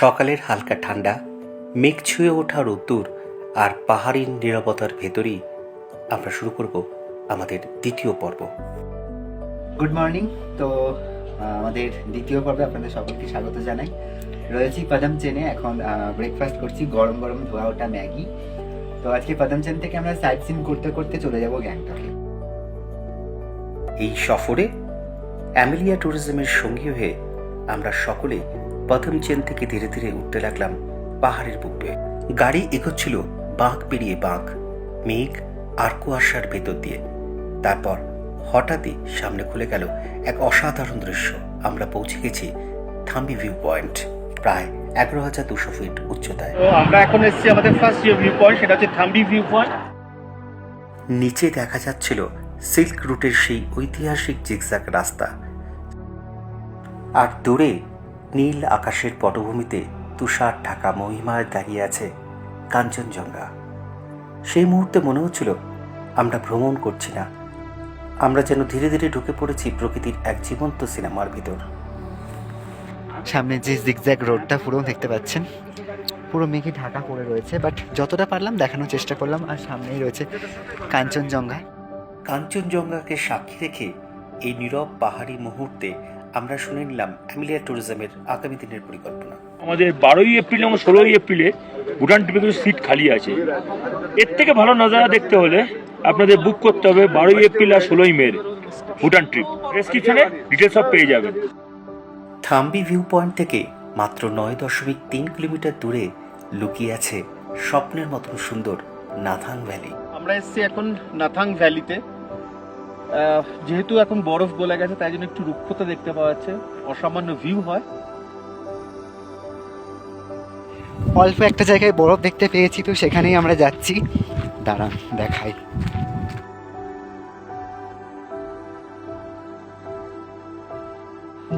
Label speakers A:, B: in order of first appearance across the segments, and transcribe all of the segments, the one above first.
A: সকালের হালকা ঠান্ডা, মেঘ ছুঁয়ে ওঠা রোদ্দুর আর পাহাড়ি নীরবতার ভেতরেই আমরা শুরু করব আমাদের দ্বিতীয় পর্ব।
B: Good morning. তো আমাদের দ্বিতীয় পর্বে আপনাদের সকলকে স্বাগত জানাই। রয়েছি পাদাম চেনে, এখন ব্রেকফাস্ট করছি গরম গরম ধোয়া ওঠা ম্যাগি। তো আজকে পাদাম চেন থেকে আমরা সাইট সিন করতে করতে চলে যাব গ্যাংটকে।
A: এই সফরে অ্যামেলিয়া ট্যুরিজমের সঙ্গী হয়ে আমরা সকলে প্রথম চেন থেকে ধীরে ধীরে উঠতে লাগলাম পাহাড়ের বুক বেয়ে। গাড়ি এগোচ্ছিল বাঁক পেরিয়ে বাঁক, মেঘ আর কুয়াশার ভেতর দিয়ে। তারপর হঠাৎই সামনে খুলে গেল এক অসাধারণ দৃশ্য। আমরা পৌঁছে গেছি থাম্বি ভিউ পয়েন্ট, প্রায় 11,200 ফিট উচ্চতায়।
C: আমরা এখন এসেছি আমাদের ফার্স্ট ভিউ পয়েন্ট, সেটা হচ্ছে থাম্বি ভিউ পয়েন্ট।
A: নিচে দেখা যাচ্ছিল সিল্ক রুটের সেই ঐতিহাসিক জিগজ্যাগ রাস্তা, আর দূরে নীল আকাশের পটভূমিতে তুষার ঢাকা মহিমায় দাঁড়িয়ে আছে কাঞ্চনজঙ্ঘা। সেই মুহূর্তে মনে হচ্ছিল আমরা ভ্রমণ করছি না, আমরা যেন ধীরে ধীরে ঢুকে পড়েছি প্রকৃতির এক জীবন্ত সিনেমার ভিতর।
B: সামনে যে জিগজ্যাগ রোডটা পুরো দেখতে পাচ্ছেন, পুরো মেঘে ঢাকা পড়ে রয়েছে, বাট যতটা পারলাম দেখানোর চেষ্টা করলাম। আর সামনেই রয়েছে কাঞ্চনজঙ্ঘা।
A: কাঞ্চনজঙ্ঘাকে সাক্ষী রেখে এই নীরব পাহাড়ি মুহূর্তে আমরা শুনে নিলাম অ্যামেলিয়া ট্যুরিজমের আগামী দিনের পরিকল্পনা।
C: আমাদের 12ই এপ্রিল এবং 16ই এপ্রিলে ভুটান ট্রিপে কিছু সিট খালি আছে। এর থেকে ভালো নজারা দেখতে হলে আপনাদের বুক করতে হবে 12ই এপ্রিল আর 16ই মে ভুটান ট্রিপ। ডেসক্রিপশনে ডিটেলস সব পেয়ে যাবেন।
A: থাম্বি ভিউ পয়েন্ট থেকে মাত্র 9.3 কিলোমিটার দূরে লুকিয়ে আছে স্বপ্নের মতন সুন্দর নাথাং ভ্যালি।
D: আমরা এসেছি এখন নাথাং ভ্যালিতে। যেহেতু এখন বরফ গলে গেছে, তাই জন্য একটু রুক্ষতা দেখতে পাওয়া যাচ্ছে, অসামান্য ভিউ হয়।
B: অল্প একটা জায়গায় বরফ দেখতে পেয়েছি, তো সেখানেই আমরা যাচ্ছি। দাঁড়ান দেখাই।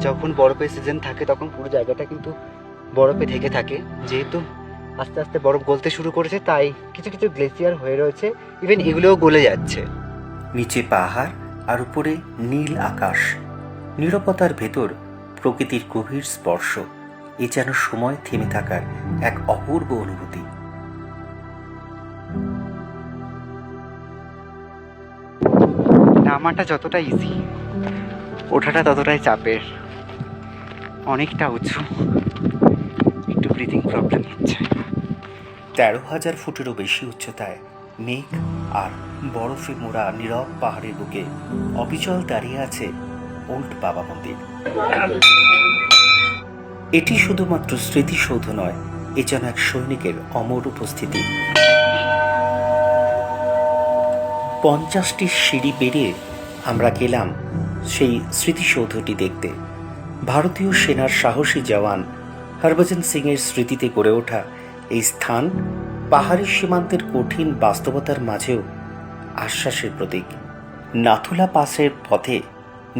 B: যখন বরফের সিজন থাকে তখন পুরো জায়গাটা কিন্তু বরফে ঢেকে থাকে। যেহেতু আস্তে আস্তে বরফ গলতে শুরু করেছে, তাই কিছু কিছু গ্লেসিয়ার হয়ে রয়েছে, ইভেন এগুলোও গলে যাচ্ছে।
A: নিচে পাহাড় আর উপরে নীল আকাশ, নীরবতার ভেতর প্রকৃতির গভীর স্পর্শ। এ যেন সময় থেমে থাকার এক অপূর্ব অনুভূতি।
B: নামাটা যতটা ইজি, ওঠাটা ততটাই চাপের। অনেকটা উঁচু, একটু ব্রিদিং প্রবলেম হচ্ছে।
A: 13,000 ফুটেরও বেশি উচ্চতায় মেঘ আর বরফে মোড়া নীরব পাহাড়ের বুকে অবিচল দাঁড়িয়ে আছে ওল্ড বাবা মন্দির। এটি শুধুমাত্র স্মৃতিসৌধ নয়, এ যেন এক সৈনিকের অমর উপস্থিতি। 50টি সিঁড়ি পেরিয়ে আমরা গেলাম সেই স্মৃতিসৌধটি দেখতে। ভারতীয় সেনার সাহসী জওয়ান হরভজন সিং এর স্মৃতিতে গড়ে ওঠা এই স্থান পাহাড়ি সীমান্তের কঠিন বাস্তবতার মাঝেও আশ্বাসের প্রতীক। নাথুলা পাসের পথে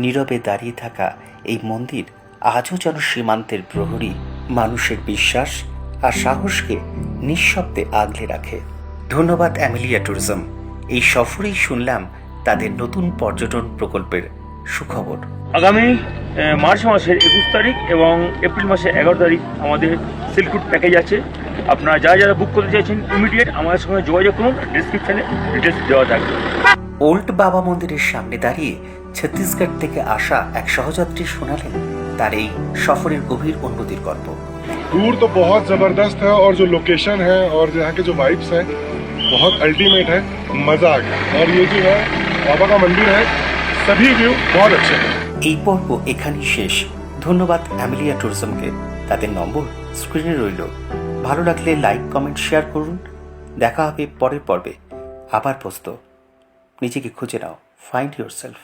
A: নীরবে দাঁড়িয়ে থাকা এই মন্দির আজও যেন সীমান্তের প্রহরী, মানুষের বিশ্বাস আর সাহসকে নিঃশব্দে আগলে রাখে। ধন্যবাদ অ্যামেলিয়া ট্যুরিজম। এই সফরেই শুনলাম তাদের নতুন পর্যটন প্রকল্পের সুখবর।
C: আগামী মার্চ মাসের 21 তারিখ এবং এপ্রিল মাসের 11 তারিখ আমাদের সিল্ক রুট প্যাকেজ আছে। আপনারা যারা যারা বুক করতে চাইছেন ইমিডিয়েট আমাদের সঙ্গে যোগাযোগ করুন, ডিসক্রিপশনে ডিটেলস দেওয়া থাকবে।
A: ওল্ড বাবা মন্দিরের সামনে দাঁড়িয়ে ছত্তিশগড় থেকে আসা এক সহযাত্রী শোনালেন তার এই সফরের গভীর অনুভূতির গল্প।
E: टूर तो बहुत ज़बरदस्त है और जो लोकेशन है और यहाँ के जो वाइब्स हैं बहुत अल्टीमेट है, मज़ा आ गया। और ये जो है बाबा का मंदिर है, सभी व्यू बहुत अच्छे हैं।
A: এই পর্ব এখানেই শেষ। ধন্যবাদ অ্যামেলিয়া ট্যুরিজমকে। তাদের নম্বর স্ক্রিনে রইল। ভালো লাগলে লাইক, কমেন্ট, শেয়ার করুন। দেখা হবে পরের পর্বে। আবার পোস্ত। নিজেকে খুঁজে নাও, ফাইন্ড ইয়োরসেলফ।